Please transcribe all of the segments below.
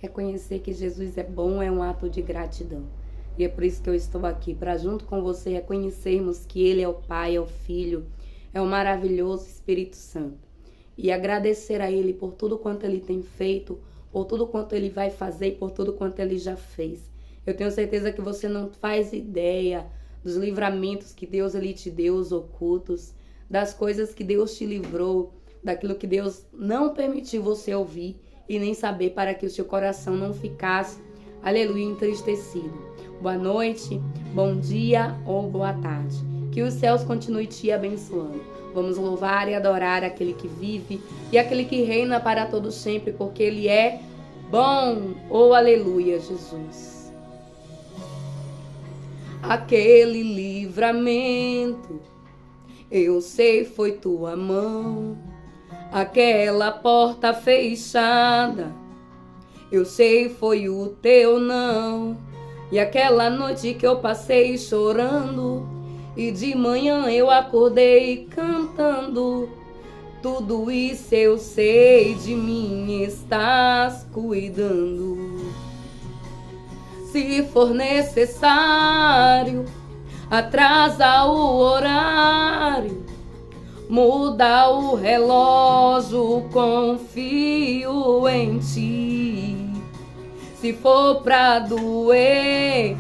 Reconhecer que Jesus é bom é um ato de gratidão. E é por isso que eu estou aqui, para junto com você reconhecermos que Ele é o Pai, é o Filho, é o maravilhoso Espírito Santo. E agradecer a Ele por tudo quanto Ele tem feito, por tudo quanto Ele vai fazer e por tudo quanto Ele já fez. Eu tenho certeza que você não faz ideia dos livramentos que Deus Ele te deu, os ocultos, das coisas que Deus te livrou, daquilo que Deus não permitiu você ouvir e nem saber, para que o seu coração não ficasse, aleluia, entristecido. Boa noite, bom dia ou boa tarde. Que os céus continuem te abençoando. Vamos louvar e adorar aquele que vive e aquele que reina para todo sempre, porque Ele é bom. Oh, aleluia, Jesus. Aquele livramento, eu sei, foi tua mão. Aquela porta fechada, eu sei, foi o teu não. E aquela noite que eu passei chorando, e de manhã eu acordei cantando, tudo isso eu sei, de mim estás cuidando. Se for necessário, atrasa o horário, muda o relógio, confio em ti. Se for pra doer,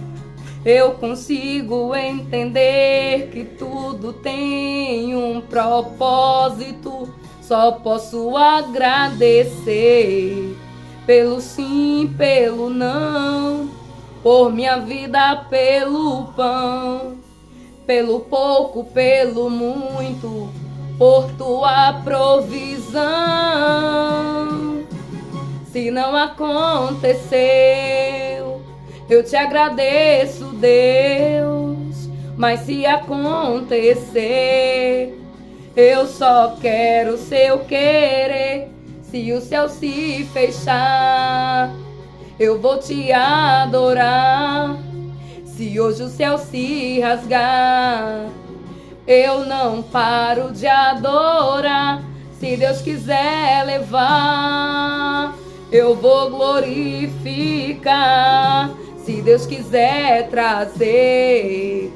eu consigo entender que tudo tem um propósito. Só posso agradecer pelo sim, pelo não, por minha vida, pelo pão, pelo pouco, pelo muito, por tua provisão. Se não aconteceu, eu te agradeço, Deus. Mas se acontecer, eu só quero o seu querer. Se o céu se fechar, eu vou te adorar. Se hoje o céu se rasgar, eu não paro de adorar. Se Deus quiser levar, eu vou glorificar. Se Deus quiser trazer,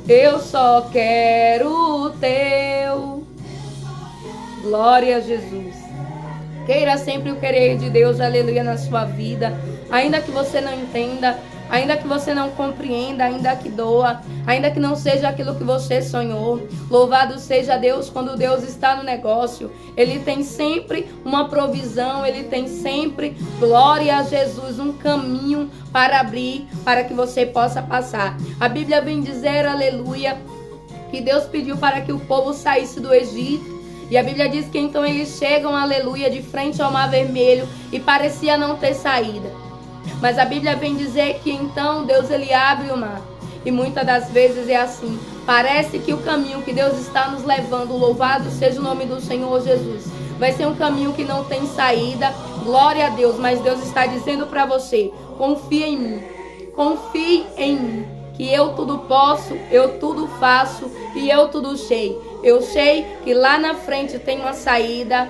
eu só quero o teu. Glória a Jesus. Queira sempre o querer de Deus, aleluia, na sua vida. Ainda que você não entenda, ainda que você não compreenda, ainda que doa, ainda que não seja aquilo que você sonhou. Louvado seja Deus quando Deus está no negócio. Ele tem sempre uma provisão, Ele tem sempre, glória a Jesus, um caminho para abrir, para que você possa passar. A Bíblia vem dizer, aleluia, que Deus pediu para que o povo saísse do Egito. E a Bíblia diz que então eles chegam, aleluia, de frente ao Mar Vermelho e parecia não ter saída. Mas a Bíblia vem dizer que então Deus ele abre o mar. E muitas das vezes é assim. Parece que o caminho que Deus está nos levando, louvado seja o nome do Senhor Jesus, vai ser um caminho que não tem saída. Glória a Deus. Mas Deus está dizendo para você, confia em mim. Confie em mim. Que eu tudo posso, eu tudo faço e eu tudo sei. Eu sei que lá na frente tem uma saída.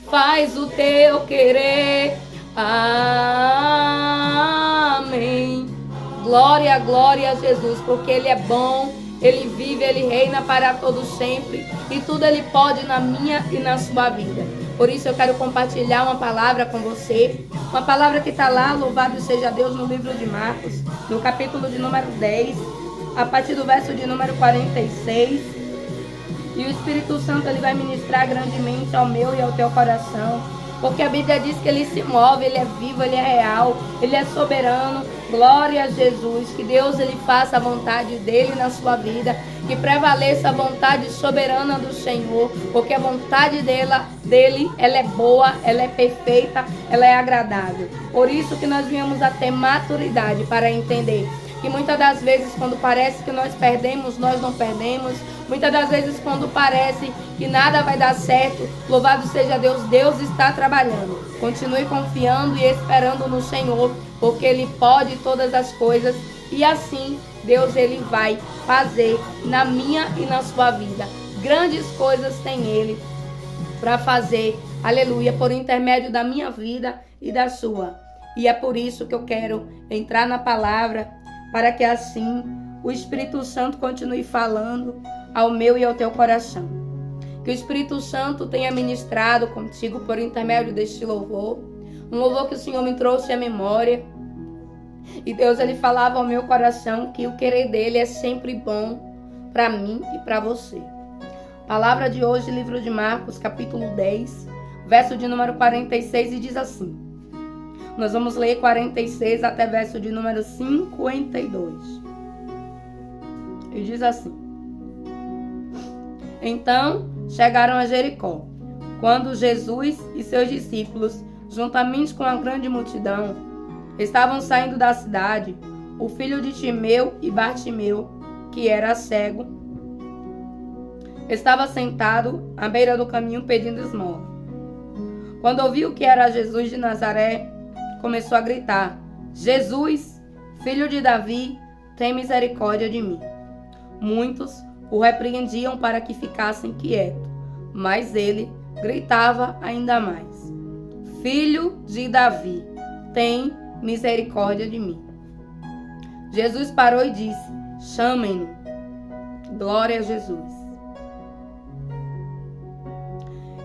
Faz o teu querer. Amém. Glória, glória a Jesus, porque Ele é bom, Ele vive, Ele reina para todos sempre. E tudo Ele pode na minha e na sua vida. Por isso eu quero compartilhar uma palavra com você. Uma palavra que está lá, louvado seja Deus, no livro de Marcos, no capítulo de número 10, a partir do verso de número 46. E o Espírito Santo ele vai ministrar grandemente ao meu e ao teu coração. Porque a Bíblia diz que Ele se move, Ele é vivo, Ele é real, Ele é soberano. Glória a Jesus. Que Deus ele faça a vontade dEle na sua vida. Que prevaleça a vontade soberana do Senhor. Porque a vontade dele ela é boa, ela é perfeita, ela é agradável. Por isso que nós viemos a ter maturidade para entender que muitas das vezes quando parece que nós perdemos, nós não perdemos. Muitas das vezes quando parece que nada vai dar certo, louvado seja Deus, Deus está trabalhando. Continue confiando e esperando no Senhor, porque Ele pode todas as coisas. E assim Deus ele vai fazer na minha e na sua vida. Grandes coisas tem Ele para fazer, aleluia, por intermédio da minha vida e da sua. E é por isso que eu quero entrar na palavra, para que assim o Espírito Santo continue falando ao meu e ao teu coração. Que o Espírito Santo tenha ministrado contigo por intermédio deste louvor. Um louvor que o Senhor me trouxe à memória. E Deus, ele falava ao meu coração que o querer dele é sempre bom para mim e para você. Palavra de hoje, livro de Marcos, capítulo 10, verso de número 46, e diz assim. Nós vamos ler 46 até verso de número 52. E diz assim. Então chegaram a Jericó. Quando Jesus e seus discípulos, juntamente com a grande multidão, estavam saindo da cidade, o filho de Timeu e Bartimeu, que era cego, estava sentado à beira do caminho pedindo esmola. Quando ouviu que era Jesus de Nazaré, começou a gritar: Jesus, filho de Davi, tem misericórdia de mim. Muitos o repreendiam para que ficassem quieto, mas ele gritava ainda mais: Filho de Davi, tem misericórdia de mim. Jesus parou e disse: Chamem-no. Glória a Jesus.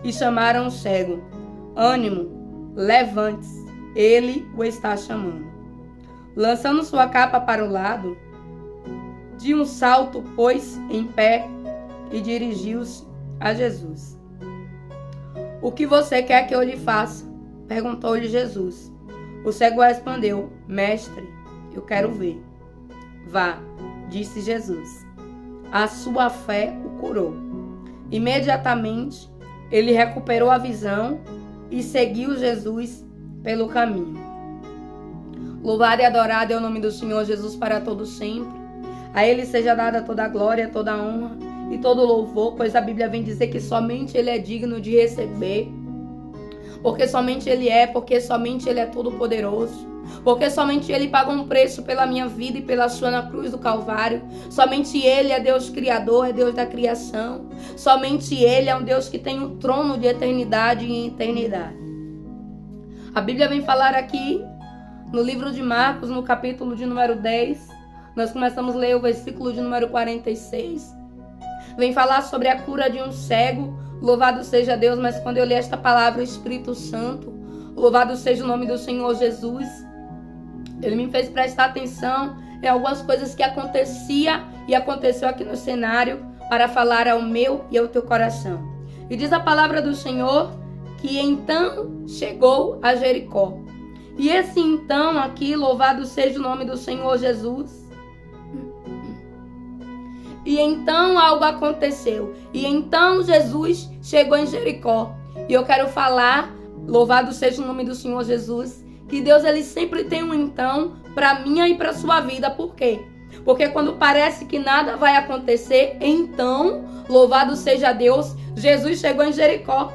E chamaram o cego: Ânimo, levante-se, ele o está chamando. Lançando sua capa para o lado, de um salto pôs em pé e dirigiu-se a Jesus. O que você quer que eu lhe faça? Perguntou-lhe Jesus. O cego respondeu: Mestre, eu quero ver. Vá, disse Jesus. A sua fé o curou. Imediatamente ele recuperou a visão e seguiu Jesus pelo caminho. Louvado e adorado é o nome do Senhor Jesus para todo sempre. A ele seja dada toda a glória, toda a honra e todo o louvor, pois a Bíblia vem dizer que somente ele é digno de receber. Porque somente ele é todo poderoso. Porque somente ele pagou um preço pela minha vida e pela sua na cruz do Calvário. Somente ele é Deus criador, é Deus da criação. Somente ele é um Deus que tem um trono de eternidade em eternidade. A Bíblia vem falar aqui no livro de Marcos, no capítulo de número 10. Nós começamos a ler o versículo de número 46. Vem falar sobre a cura de um cego. Louvado seja Deus, mas quando eu li esta palavra, o Espírito Santo, louvado seja o nome do Senhor Jesus, ele me fez prestar atenção em algumas coisas que acontecia e aconteceu aqui no cenário para falar ao meu e ao teu coração. E diz a palavra do Senhor que então chegou a Jericó. E esse então aqui, louvado seja o nome do Senhor Jesus. E então algo aconteceu. E então Jesus chegou em Jericó. E eu quero falar, louvado seja o nome do Senhor Jesus, que Deus ele sempre tem um então para minha e para sua vida. Por quê? Porque quando parece que nada vai acontecer, então, louvado seja Deus, Jesus chegou em Jericó.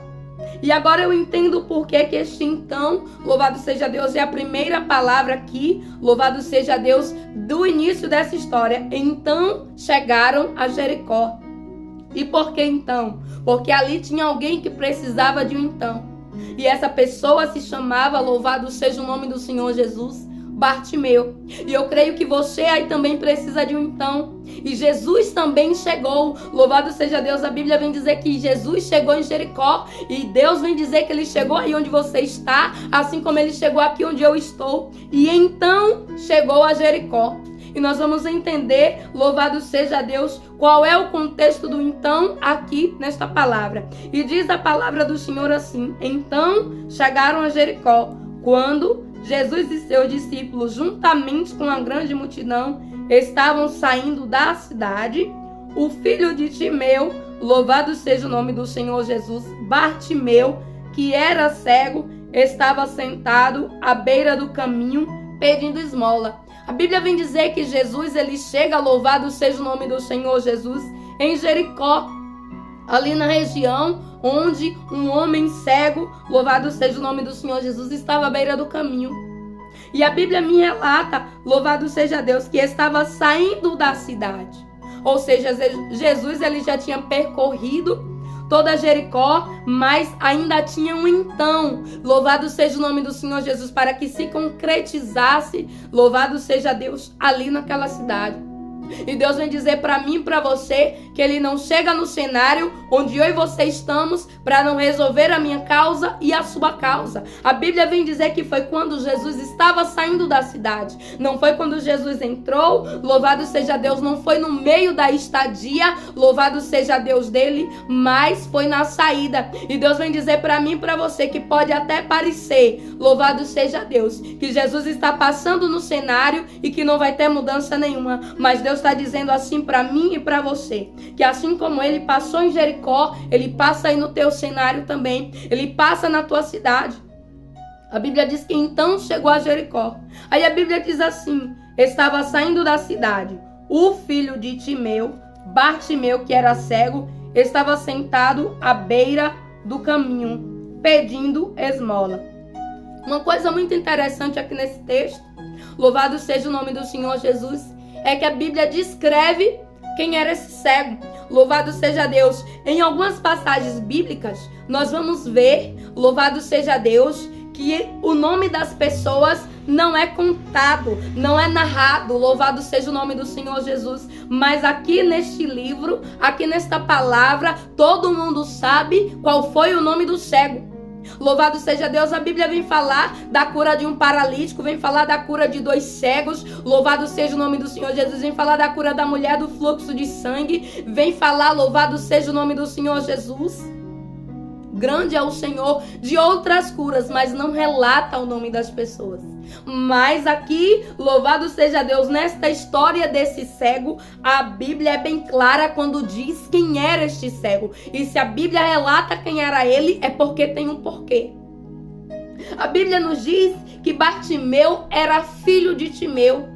E agora eu entendo por que este então, louvado seja Deus, é a primeira palavra aqui, louvado seja Deus, do início dessa história. Então chegaram a Jericó. E por que então? Porque ali tinha alguém que precisava de um então. E essa pessoa se chamava, louvado seja o nome do Senhor Jesus, Bartimeu. E eu creio que você aí também precisa de um então. E Jesus também chegou. Louvado seja Deus. A Bíblia vem dizer que Jesus chegou em Jericó. E Deus vem dizer que ele chegou aí onde você está, assim como ele chegou aqui onde eu estou. E então chegou a Jericó. E nós vamos entender, louvado seja Deus, qual é o contexto do então aqui nesta palavra. E diz a palavra do Senhor assim: então chegaram a Jericó, quando Jesus e seus discípulos, juntamente com a grande multidão, estavam saindo da cidade. O filho de Timeu, louvado seja o nome do Senhor Jesus, Bartimeu, que era cego, estava sentado à beira do caminho pedindo esmola. A Bíblia vem dizer que Jesus ele chega, louvado seja o nome do Senhor Jesus, em Jericó, ali na região onde um homem cego, louvado seja o nome do Senhor Jesus, estava à beira do caminho. E a Bíblia me relata, louvado seja Deus, que estava saindo da cidade. Ou seja, Jesus ele já tinha percorrido, toda Jericó, mas ainda tinha um então. Louvado seja o nome do Senhor Jesus, para que se concretizasse, louvado seja Deus, ali naquela cidade. E Deus vem dizer para mim e para você que Ele não chega no cenário onde eu e você estamos para não resolver a minha causa e a sua causa. A Bíblia vem dizer que foi quando Jesus estava saindo da cidade. Não foi quando Jesus entrou, louvado seja Deus, não foi no meio da estadia, louvado seja Deus dele, mas foi na saída. E Deus vem dizer para mim e para você que pode até parecer, louvado seja Deus, que Jesus está passando no cenário e que não vai ter mudança nenhuma, mas Deus está dizendo assim para mim e para você, que assim como Ele passou em Jericó, Ele passa aí no teu cenário também, Ele passa na tua cidade. A Bíblia diz que então chegou a Jericó. Aí a Bíblia diz assim, estava saindo da cidade, o filho de Timeu, Bartimeu, que era cego, estava sentado à beira do caminho, pedindo esmola. Uma coisa muito interessante aqui nesse texto, louvado seja o nome do Senhor Jesus, é que a Bíblia descreve quem era esse cego. Louvado seja Deus. Em algumas passagens bíblicas, nós vamos ver, louvado seja Deus, que o nome das pessoas não é contado, não é narrado. Louvado seja o nome do Senhor Jesus. Mas aqui neste livro, aqui nesta palavra, todo mundo sabe qual foi o nome do cego. Louvado seja Deus, a Bíblia vem falar da cura de um paralítico, vem falar da cura de 2 cegos, louvado seja o nome do Senhor Jesus, vem falar da cura da mulher do fluxo de sangue, vem falar, louvado seja o nome do Senhor Jesus. Grande é o Senhor de outras curas, mas não relata o nome das pessoas. Mas aqui, louvado seja Deus, nesta história desse cego, a Bíblia é bem clara quando diz quem era este cego. E se a Bíblia relata quem era ele, é porque tem um porquê. A Bíblia nos diz que Bartimeu era filho de Timeu.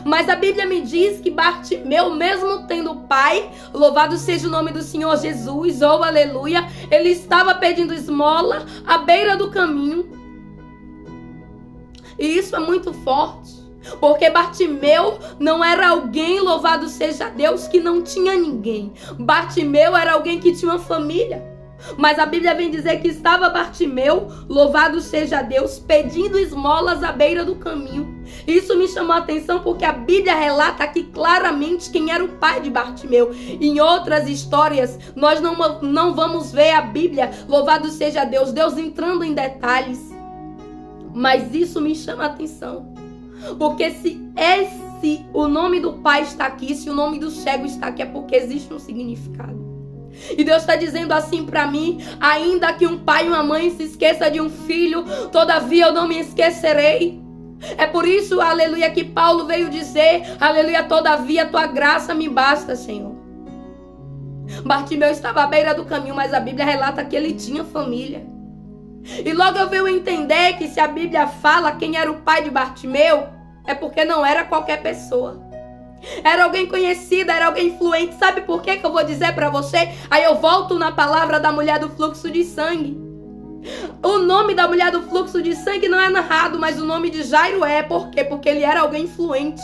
Mas a Bíblia me diz que Bartimeu, mesmo tendo pai, louvado seja o nome do Senhor Jesus, oh aleluia, ele estava pedindo esmola à beira do caminho. E isso é muito forte, porque Bartimeu não era alguém, louvado seja Deus, que não tinha ninguém. Bartimeu era alguém que tinha uma família. Mas a Bíblia vem dizer que estava Bartimeu, louvado seja Deus, pedindo esmolas à beira do caminho. Isso me chamou a atenção porque a Bíblia relata aqui claramente quem era o pai de Bartimeu. Em outras histórias, nós não vamos ver a Bíblia, louvado seja Deus, Deus entrando em detalhes. Mas isso me chama a atenção, porque se o nome do pai está aqui, se o nome do cego está aqui, é porque existe um significado. E Deus está dizendo assim para mim, ainda que um pai e uma mãe se esqueça de um filho, todavia eu não me esquecerei. É por isso, aleluia, que Paulo veio dizer, aleluia, todavia tua graça me basta, Senhor. Bartimeu estava à beira do caminho, mas a Bíblia relata que ele tinha família. E logo eu venho entender que se a Bíblia fala quem era o pai de Bartimeu, é porque não era qualquer pessoa. Era alguém conhecido, era alguém influente. Sabe por que eu vou dizer para você? Aí eu volto na palavra da mulher do fluxo de sangue. O nome da mulher do fluxo de sangue não é narrado, mas o nome de Jairo é. Por quê? Porque ele era alguém influente.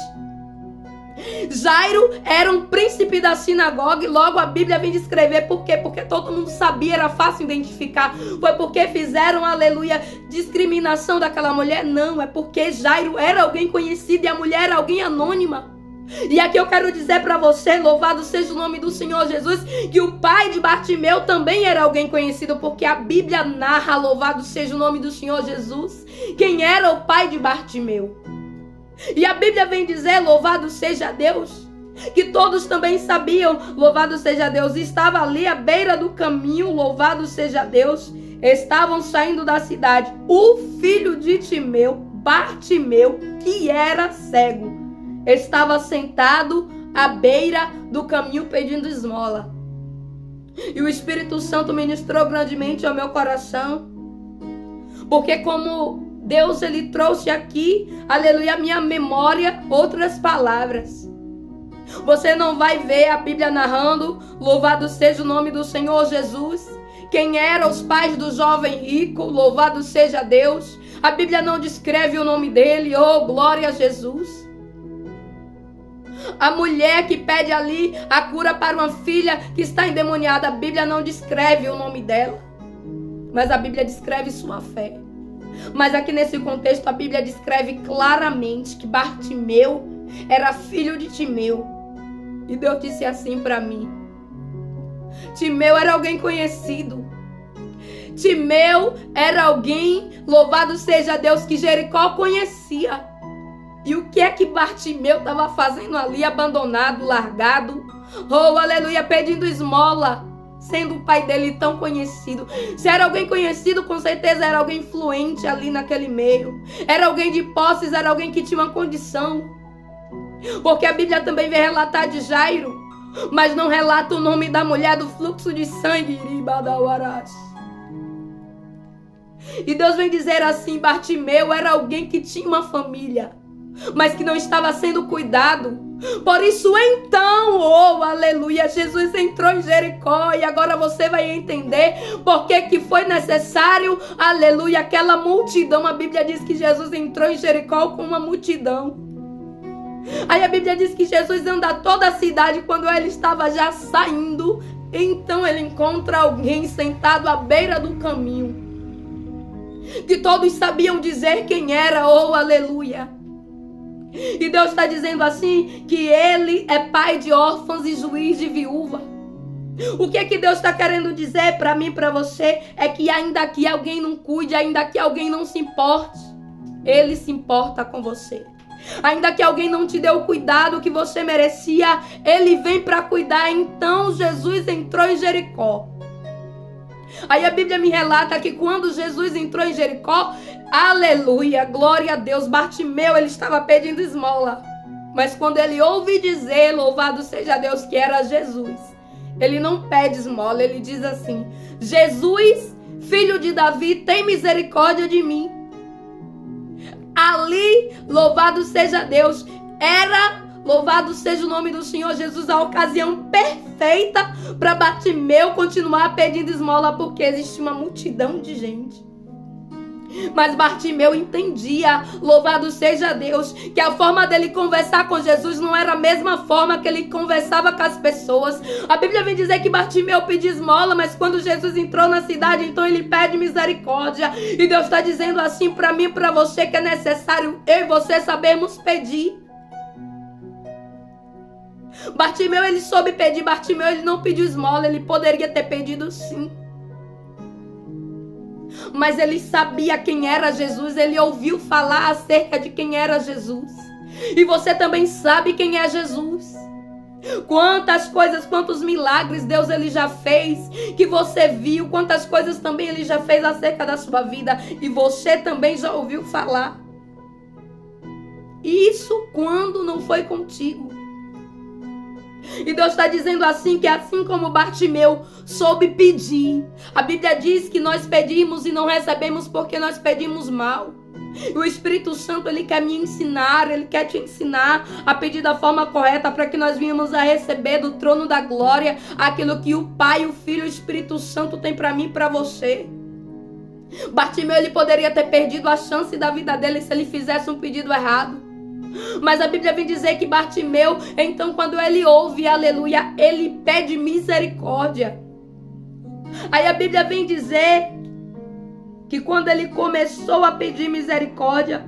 Jairo era um príncipe da sinagoga e logo a Bíblia vem descrever por quê? Porque todo mundo sabia, era fácil identificar. Foi porque fizeram, aleluia, discriminação daquela mulher? Não, é porque Jairo era alguém conhecido e a mulher era alguém anônima. E aqui eu quero dizer para você, louvado seja o nome do Senhor Jesus, que o pai de Bartimeu também era alguém conhecido, porque a Bíblia narra, louvado seja o nome do Senhor Jesus, quem era o pai de Bartimeu. E a Bíblia vem dizer, louvado seja Deus, que todos também sabiam, louvado seja Deus, estava ali à beira do caminho, louvado seja Deus, estavam saindo da cidade, o filho de Timeu, Bartimeu, que era cego, estava sentado à beira do caminho pedindo esmola. E o Espírito Santo ministrou grandemente ao meu coração, porque como Deus, ele trouxe aqui, aleluia, a minha memória, outras palavras. Você não vai ver a Bíblia narrando, louvado seja o nome do Senhor Jesus, quem eram os pais do jovem rico, louvado seja Deus. A Bíblia não descreve o nome dele, oh, glória a Jesus. A mulher que pede ali a cura para uma filha que está endemoniada, a Bíblia não descreve o nome dela, mas a Bíblia descreve sua fé. Mas aqui nesse contexto a Bíblia descreve claramente que Bartimeu era filho de Timeu. E Deus disse assim para mim: Timeu era alguém conhecido. Timeu era alguém, louvado seja Deus, que Jericó conhecia. E o que é que Bartimeu estava fazendo ali, abandonado, largado? Oh, aleluia, pedindo esmola, sendo o pai dele tão conhecido. Se era alguém conhecido, com certeza era alguém influente ali naquele meio. Era alguém de posses, era alguém que tinha uma condição. Porque a Bíblia também vem relatar de Jairo, mas não relata o nome da mulher do fluxo de sangue. E Deus vem dizer assim: Bartimeu era alguém que tinha uma família, mas que não estava sendo cuidado. Por isso então, oh aleluia, Jesus entrou em Jericó. E agora você vai entender por que foi necessário, aleluia, aquela multidão. A Bíblia diz que Jesus entrou em Jericó com uma multidão. Aí a Bíblia diz que Jesus anda toda a cidade. Quando ele estava já saindo, então ele encontra alguém sentado à beira do caminho, que todos sabiam dizer quem era, oh aleluia. E Deus está dizendo assim, que ele é pai de órfãos e juiz de viúva. O que é que Deus está querendo dizer para mim e para você? É que ainda que alguém não cuide, ainda que alguém não se importe, Ele se importa com você. Ainda que alguém não te dê o cuidado que você merecia, Ele vem para cuidar. Então Jesus entrou em Jericó. Aí a Bíblia me relata que quando Jesus entrou em Jericó, aleluia, glória a Deus, Bartimeu, ele estava pedindo esmola. Mas quando ele ouve dizer, louvado seja Deus, que era Jesus, ele não pede esmola, ele diz assim: Jesus, filho de Davi, tem misericórdia de mim. Ali, louvado seja Deus, era, louvado seja o nome do Senhor Jesus, a ocasião perfeita para Bartimeu continuar pedindo esmola, porque existia uma multidão de gente. Mas Bartimeu entendia, louvado seja Deus, que a forma dele conversar com Jesus não era a mesma forma que ele conversava com as pessoas. A Bíblia vem dizer que Bartimeu pediu esmola, mas quando Jesus entrou na cidade, então ele pede misericórdia. E Deus está dizendo assim para mim e para você, que é necessário eu e você sabermos pedir. Bartimeu, ele soube pedir. Bartimeu, ele não pediu esmola, ele poderia ter pedido sim. Mas ele sabia quem era Jesus, ele ouviu falar acerca de quem era Jesus. E você também sabe quem é Jesus. Quantas coisas, quantos milagres Deus ele já fez, que você viu, quantas coisas também ele já fez acerca da sua vida, e você também já ouviu falar. Isso quando não foi contigo. E Deus está dizendo assim, que assim como Bartimeu soube pedir, a Bíblia diz que nós pedimos e não recebemos porque nós pedimos mal. E o Espírito Santo, ele quer me ensinar, ele quer te ensinar a pedir da forma correta, para que nós venhamos a receber do trono da glória aquilo que o Pai, o Filho e o Espírito Santo tem para mim e para você. Bartimeu, ele poderia ter perdido a chance da vida dele se ele fizesse um pedido errado. Mas a Bíblia vem dizer que Bartimeu, então quando ele ouve, aleluia, ele pede misericórdia. Aí a Bíblia vem dizer que quando ele começou a pedir misericórdia,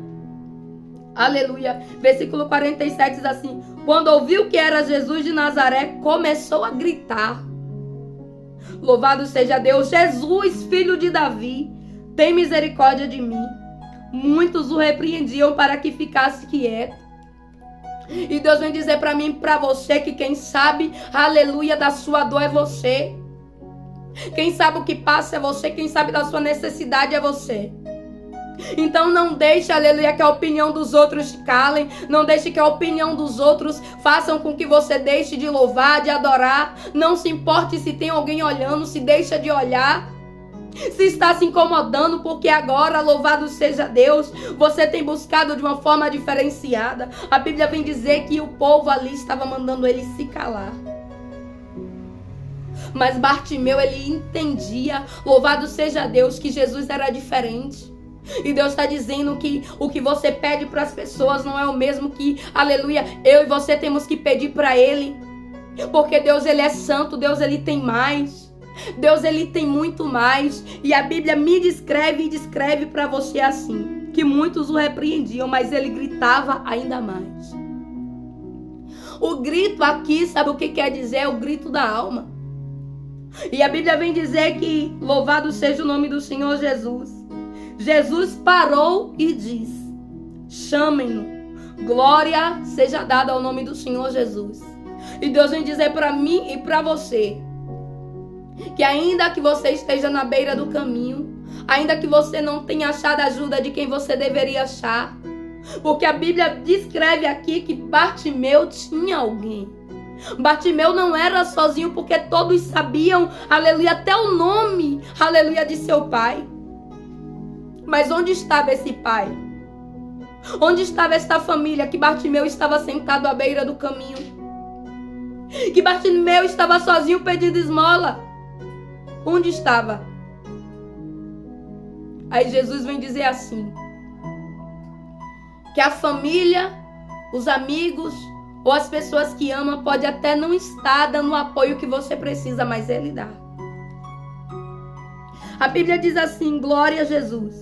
aleluia, versículo 47 diz assim: quando ouviu que era Jesus de Nazaré, começou a gritar: louvado seja Deus, Jesus, filho de Davi, tem misericórdia de mim. Muitos o repreendiam para que ficasse quieto. E Deus vem dizer para mim e para você que quem sabe, aleluia, da sua dor é você. Quem sabe o que passa é você. Quem sabe da sua necessidade é você. Então não deixe, aleluia, que a opinião dos outros te calem. Não deixe que a opinião dos outros façam com que você deixe de louvar, de adorar. Não se importe se tem alguém olhando, se deixa de olhar. Se está se incomodando porque agora, louvado seja Deus, você tem buscado de uma forma diferenciada. A Bíblia vem dizer que o povo ali estava mandando ele se calar. Mas Bartimeu, ele entendia, louvado seja Deus, que Jesus era diferente. E Deus está dizendo que o que você pede para as pessoas não é o mesmo que, aleluia, eu e você temos que pedir para Ele. Porque Deus, Ele é santo, Deus, Ele tem mais. Deus, Ele tem muito mais. E a Bíblia me descreve e descreve para você assim, que muitos o repreendiam, mas Ele gritava ainda mais. O grito aqui, sabe o que quer dizer? É o grito da alma. E a Bíblia vem dizer que, louvado seja o nome do Senhor Jesus. Jesus parou e disse: chamem-no. Glória seja dada ao nome do Senhor Jesus. E Deus vem dizer para mim e para você, que ainda que você esteja na beira do caminho, ainda que você não tenha achado a ajuda de quem você deveria achar, porque a Bíblia descreve aqui que Bartimeu tinha alguém. Bartimeu não era sozinho, porque todos sabiam, aleluia, até o nome, aleluia, de seu pai. Mas onde estava esse pai? Onde estava esta família que Bartimeu estava sentado à beira do caminho? Que Bartimeu estava sozinho pedindo esmola? Onde estava? Aí Jesus vem dizer assim, que a família, os amigos ou as pessoas que amam pode até não estar dando o apoio que você precisa, mas Ele dá. A Bíblia diz assim, glória a Jesus.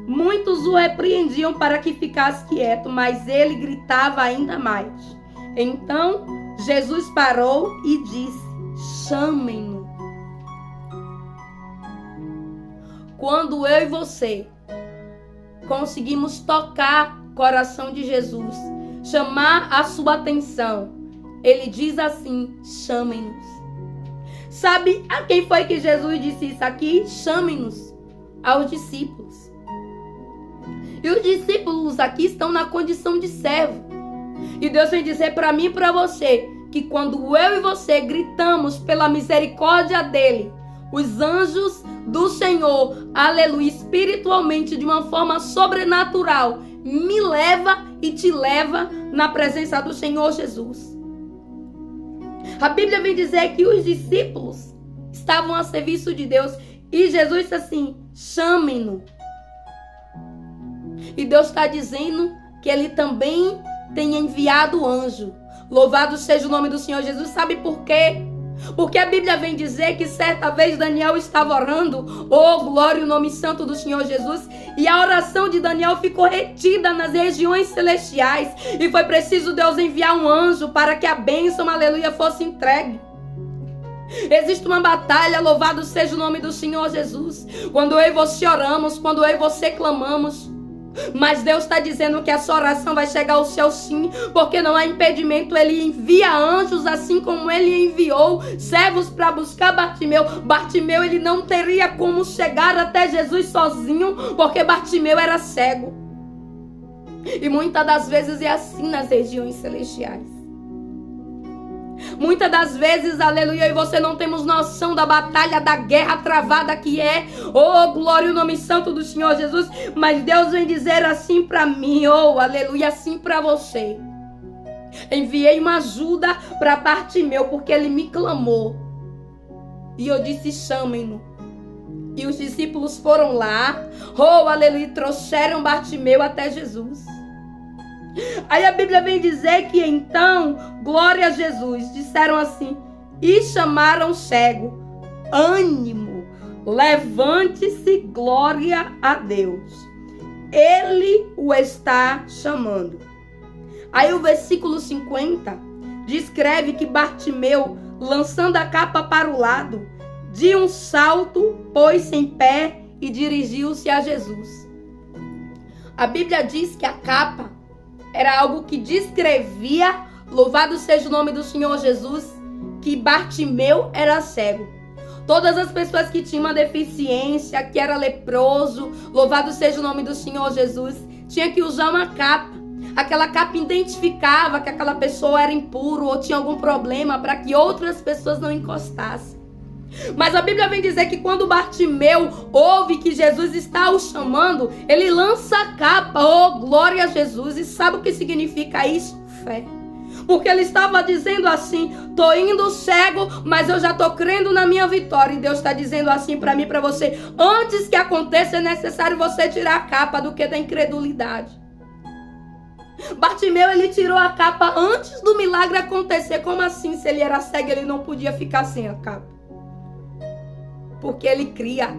Muitos o repreendiam para que ficasse quieto, mas ele gritava ainda mais. Então Jesus parou e disse, chamem-no. Quando eu e você conseguimos tocar o coração de Jesus, chamar a sua atenção, Ele diz assim, chamem-nos. Sabe a quem foi que Jesus disse isso aqui? Chamem-nos, aos discípulos. E os discípulos aqui estão na condição de servo. E Deus vem dizer para mim e para você, que quando eu e você gritamos pela misericórdia dEle, os anjos do Senhor, aleluia, espiritualmente, de uma forma sobrenatural, me leva e te leva na presença do Senhor Jesus. A Bíblia vem dizer que os discípulos estavam a serviço de Deus e Jesus disse assim, chamem-no. E Deus está dizendo que Ele também tem enviado anjo. Louvado seja o nome do Senhor Jesus. Sabe por quê? Porque a Bíblia vem dizer que certa vez Daniel estava orando, oh glória ao nome santo do Senhor Jesus, e a oração de Daniel ficou retida nas regiões celestiais, e foi preciso Deus enviar um anjo para que a bênção, aleluia, fosse entregue. Existe uma batalha, louvado seja o nome do Senhor Jesus, quando eu e você oramos, quando eu e você clamamos. Mas Deus está dizendo que a sua oração vai chegar ao seu sim, porque não há impedimento. Ele envia anjos, assim como Ele enviou servos para buscar Bartimeu. Bartimeu, ele não teria como chegar até Jesus sozinho, porque Bartimeu era cego. E muitas das vezes é assim nas regiões celestiais. Muitas das vezes, aleluia, e você não temos noção da batalha, da guerra travada que é. Oh, glória ao nome santo do Senhor Jesus. Mas Deus vem dizer assim para mim, oh, aleluia, assim para você. Enviei uma ajuda para Bartimeu, porque ele me clamou. E eu disse, chamem-no. E os discípulos foram lá, oh, aleluia, trouxeram Bartimeu até Jesus. Aí a Bíblia vem dizer que então, glória a Jesus, disseram assim, e chamaram o cego, ânimo, levante-se, glória a Deus, Ele o está chamando. Aí o versículo 50 descreve que Bartimeu, lançando a capa para o lado, de um salto, pôs-se em pé e dirigiu-se a Jesus. A Bíblia diz que a capa era algo que descrevia, louvado seja o nome do Senhor Jesus, que Bartimeu era cego. Todas as pessoas que tinham uma deficiência, que era leproso, louvado seja o nome do Senhor Jesus, tinha que usar uma capa. Aquela capa identificava que aquela pessoa era impuro ou tinha algum problema para que outras pessoas não encostassem. Mas a Bíblia vem dizer que quando Bartimeu ouve que Jesus está o chamando, ele lança a capa, oh glória a Jesus. E sabe o que significa isso? Fé. Porque ele estava dizendo assim: tô indo cego, mas eu já tô crendo na minha vitória. E Deus está dizendo assim para mim e para você: antes que aconteça, é necessário você tirar a capa do que da incredulidade. Bartimeu, ele tirou a capa antes do milagre acontecer. Como assim? Se ele era cego, ele não podia ficar sem a capa. Porque ele cria.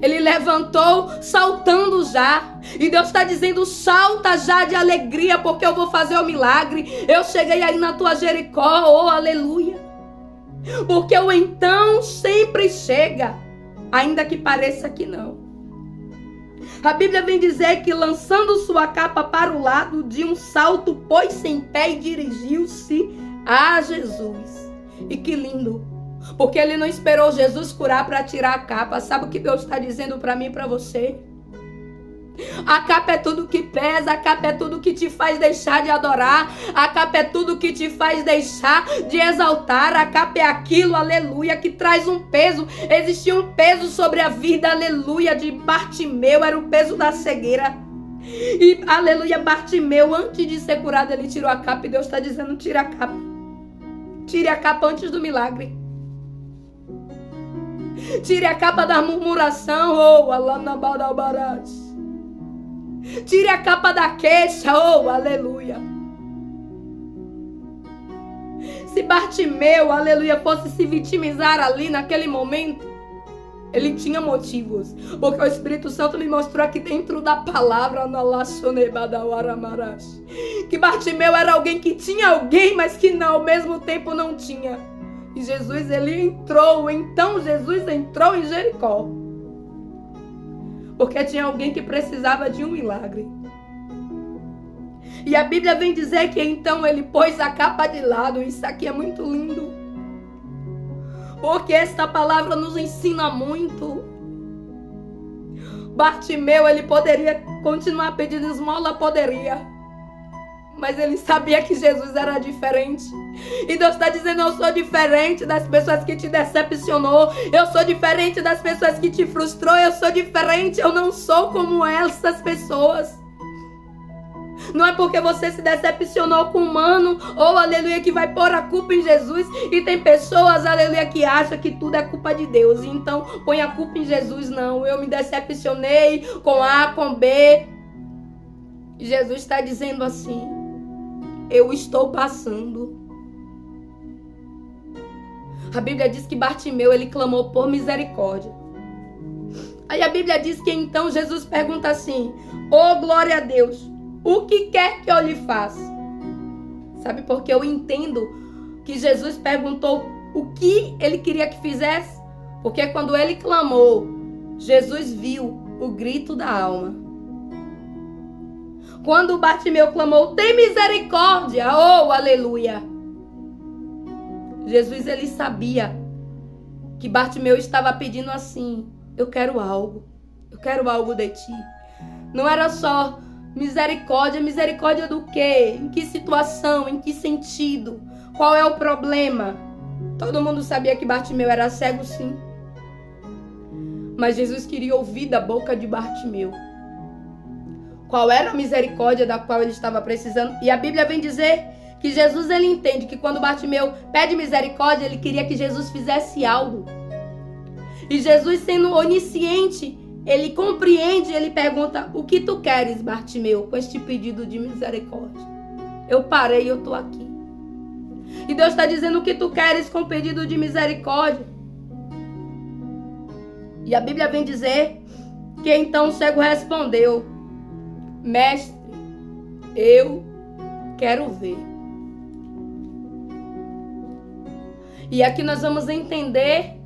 Ele levantou saltando já. E Deus está dizendo: salta já de alegria, porque eu vou fazer o milagre. Eu cheguei aí na tua Jericó, oh aleluia. Porque o então sempre chega, ainda que pareça que não. A Bíblia vem dizer que, lançando sua capa para o lado, de um salto pôs-se em pé e dirigiu-se a Jesus. E que lindo, porque ele não esperou Jesus curar para tirar a capa. Sabe o que Deus está dizendo para mim e para você? A capa é tudo que pesa, a capa é tudo que te faz deixar de adorar, a capa é tudo que te faz deixar de exaltar, a capa é aquilo, aleluia, que traz um peso. Existia um peso sobre a vida, aleluia, de Bartimeu, era o peso da cegueira. E, aleluia, Bartimeu, antes de ser curado, ele tirou a capa, e Deus está dizendo: tira a capa. Tire a capa antes do milagre. Tire a capa da murmuração, oh, alanabarabarash. Tire a capa da queixa, oh, aleluia. Se Bartimeu, aleluia, fosse se vitimizar ali naquele momento, ele tinha motivos. Porque o Espírito Santo me mostrou aqui dentro da palavra, que Bartimeu era alguém que tinha alguém, mas que ao mesmo tempo não tinha. E Jesus, ele entrou, então Jesus entrou em Jericó. Porque tinha alguém que precisava de um milagre. E a Bíblia vem dizer que então ele pôs a capa de lado. Isso aqui é muito lindo. Porque esta palavra nos ensina muito. Bartimeu, ele poderia continuar pedindo esmola, poderia. Mas ele sabia que Jesus era diferente. E Deus está dizendo: eu sou diferente das pessoas que te decepcionou. Eu sou diferente das pessoas que te frustrou. Eu sou diferente. Eu não sou como essas pessoas. Não é porque você se decepcionou com o humano, ou aleluia, que vai pôr a culpa em Jesus. E tem pessoas, aleluia, que acham que tudo é culpa de Deus. E então põe a culpa em Jesus. Não, eu me decepcionei com A, com B. E Jesus está dizendo assim: eu estou passando. A Bíblia diz que Bartimeu, ele clamou por misericórdia. Aí a Bíblia diz que então Jesus pergunta assim: oh, glória a Deus, o que quer que eu lhe faça? Sabe por que eu entendo que Jesus perguntou o que ele queria que fizesse? Porque quando ele clamou, Jesus viu o grito da alma. Quando Bartimeu clamou: tem misericórdia, oh, aleluia. Jesus, ele sabia que Bartimeu estava pedindo assim: eu quero algo de ti. Não era só misericórdia. Misericórdia do quê? Em que situação? Em que sentido? Qual é o problema? Todo mundo sabia que Bartimeu era cego, sim. Mas Jesus queria ouvir da boca de Bartimeu qual era a misericórdia da qual ele estava precisando. E a Bíblia vem dizer que Jesus, ele entende que quando Bartimeu pede misericórdia, ele queria que Jesus fizesse algo. E Jesus, sendo onisciente, ele compreende, ele pergunta: o que tu queres, Bartimeu, com este pedido de misericórdia? Eu parei, eu estou aqui. E Deus está dizendo: o que tu queres com o pedido de misericórdia? E a Bíblia vem dizer que então o cego respondeu: mestre, eu quero ver. E aqui nós vamos entender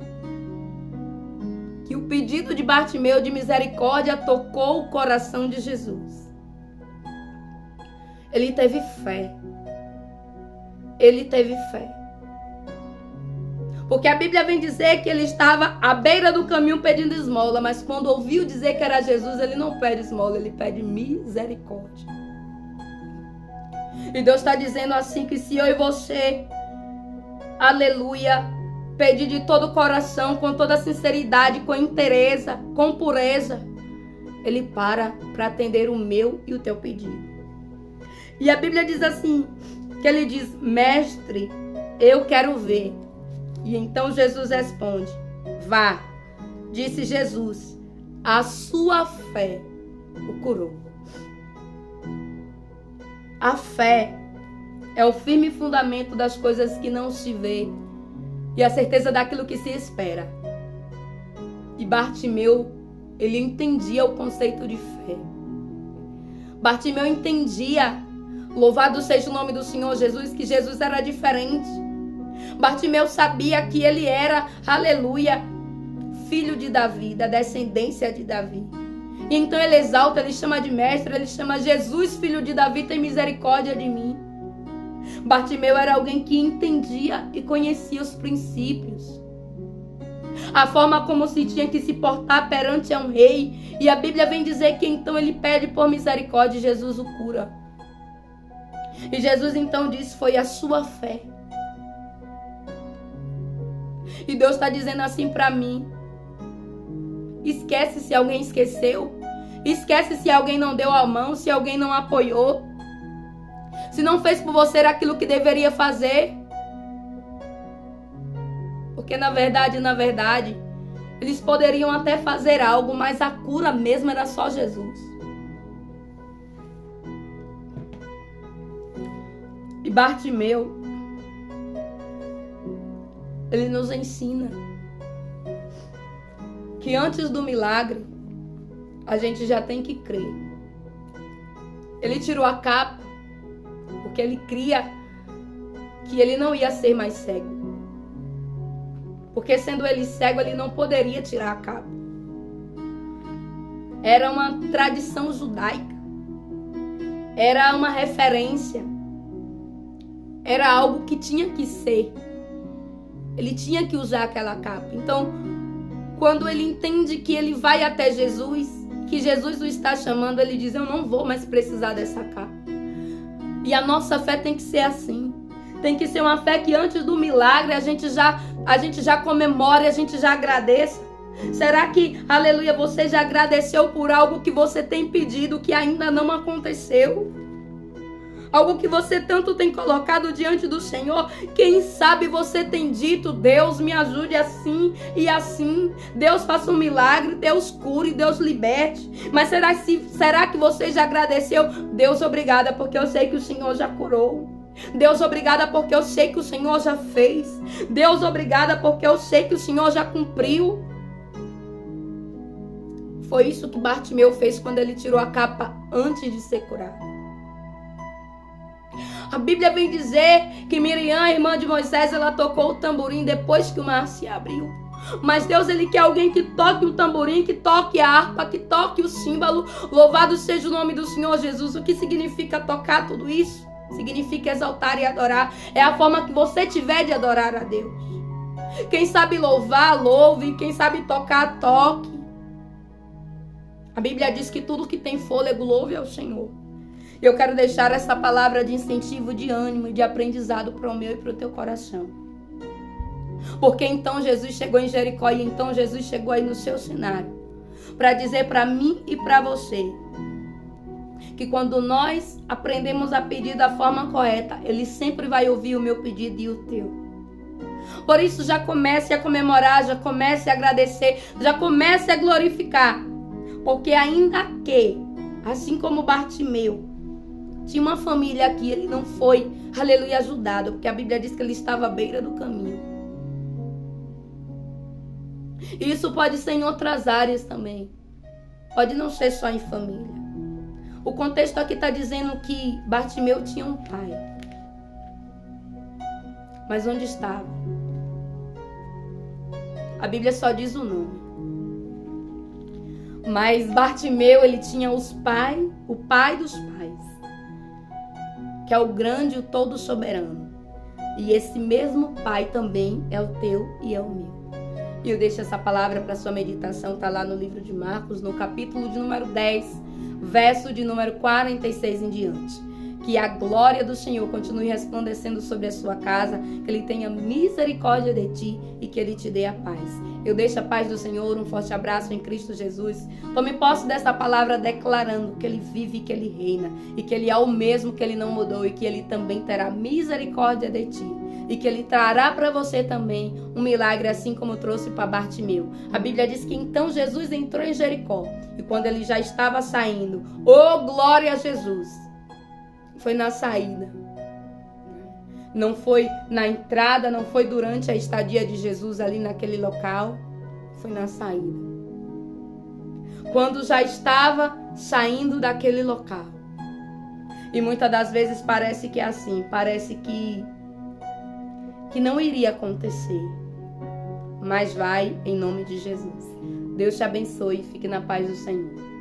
que o pedido de Bartimeu de misericórdia tocou o coração de Jesus. Ele teve fé. Ele teve fé. Porque a Bíblia vem dizer que ele estava à beira do caminho pedindo esmola, mas quando ouviu dizer que era Jesus, ele não pede esmola, ele pede misericórdia. E Deus está dizendo assim que se eu e você, aleluia, pedir de todo o coração, com toda sinceridade, com inteireza, com pureza, ele para atender o meu e o teu pedido. E a Bíblia diz assim, que ele diz: mestre, eu quero ver. E então Jesus responde: vá. Disse Jesus: a sua fé o curou. A fé é o firme fundamento das coisas que não se vê e a certeza daquilo que se espera. E Bartimeu, ele entendia o conceito de fé. Bartimeu entendia, louvado seja o nome do Senhor Jesus, que Jesus era diferente. Bartimeu sabia que ele era, aleluia, filho de Davi, da descendência de Davi. E então ele exalta, ele chama de mestre, ele chama: Jesus, filho de Davi, tem misericórdia de mim. Bartimeu era alguém que entendia e conhecia os princípios, a forma como se tinha que se portar perante a um rei. E a Bíblia vem dizer que então ele pede por misericórdia e Jesus o cura. E Jesus então diz: foi a sua fé. E Deus está dizendo assim para mim: esquece se alguém esqueceu, esquece se alguém não deu a mão, se alguém não apoiou, se não fez por você aquilo que deveria fazer. Porque na verdade, eles poderiam até fazer algo, mas a cura mesmo era só Jesus. E Bartimeu, ele nos ensina que antes do milagre, a gente já tem que crer. Ele tirou a capa porque ele cria que ele não ia ser mais cego. Porque sendo ele cego, ele não poderia tirar a capa. Era uma tradição judaica. Era uma referência. Era algo que tinha que ser. Ele tinha que usar aquela capa. Então, quando ele entende que ele vai até Jesus, que Jesus o está chamando, ele diz: eu não vou mais precisar dessa capa. E a nossa fé tem que ser assim. Tem que ser uma fé que antes do milagre a gente já comemore, a gente já agradeça. Será que, aleluia, você já agradeceu por algo que você tem pedido que ainda não aconteceu? Algo que você tanto tem colocado diante do Senhor. Quem sabe você tem dito: Deus, me ajude assim e assim. Deus, faça um milagre. Deus, cure. Deus, liberte. Mas será que você já agradeceu? Deus, obrigada, porque eu sei que o Senhor já curou. Deus, obrigada, porque eu sei que o Senhor já fez. Deus, obrigada, porque eu sei que o Senhor já cumpriu. Foi isso que Bartimeu fez quando ele tirou a capa antes de ser curado. A Bíblia vem dizer que Miriam, a irmã de Moisés, ela tocou o tamborim depois que o mar se abriu. Mas Deus, ele quer alguém que toque o tamborim, que toque a harpa, que toque o símbolo. Louvado seja o nome do Senhor Jesus. O que significa tocar tudo isso? Significa exaltar e adorar. É a forma que você tiver de adorar a Deus. Quem sabe louvar, louve. Quem sabe tocar, toque. A Bíblia diz que tudo que tem fôlego, louve ao Senhor. Eu quero deixar essa palavra de incentivo, de ânimo e de aprendizado para o meu e para o teu coração. Porque então Jesus chegou em Jericó e então Jesus chegou aí no seu cenário para dizer para mim e para você que quando nós aprendemos a pedir da forma correta, Ele sempre vai ouvir o meu pedido e o teu. Por isso, já comece a comemorar, já comece a agradecer, já comece a glorificar. Porque ainda que, assim como Bartimeu, tinha uma família aqui, ele não foi, aleluia, ajudado, porque a Bíblia diz que ele estava à beira do caminho. E isso pode ser em outras áreas também. Pode não ser só em família. O contexto aqui está dizendo que Bartimeu tinha um pai. Mas onde estava? A Bíblia só diz o nome. Mas Bartimeu, ele tinha o pai dos pais, que é o grande e o todo soberano. E esse mesmo pai também é o teu e é o meu. E eu deixo essa palavra para sua meditação, está lá no livro de Marcos, no capítulo de número 10, verso de número 46 em diante. que a glória do Senhor continue resplandecendo sobre a sua casa, que Ele tenha misericórdia de ti e que Ele te dê a paz. Eu deixo a paz do Senhor, um forte abraço em Cristo Jesus. Tome posse dessa palavra declarando que Ele vive e que Ele reina, e que Ele é o mesmo, que Ele não mudou, e que Ele também terá misericórdia de ti, e que Ele trará para você também um milagre, assim como trouxe para Bartimeu. A Bíblia diz que então Jesus entrou em Jericó, e quando ele já estava saindo, oh glória a Jesus, foi na saída. Não foi na entrada, não foi durante a estadia de Jesus ali naquele local, foi na saída. Quando já estava saindo daquele local. E muitas das vezes parece que é assim, parece que não iria acontecer. Mas vai em nome de Jesus. Deus te abençoe e fique na paz do Senhor.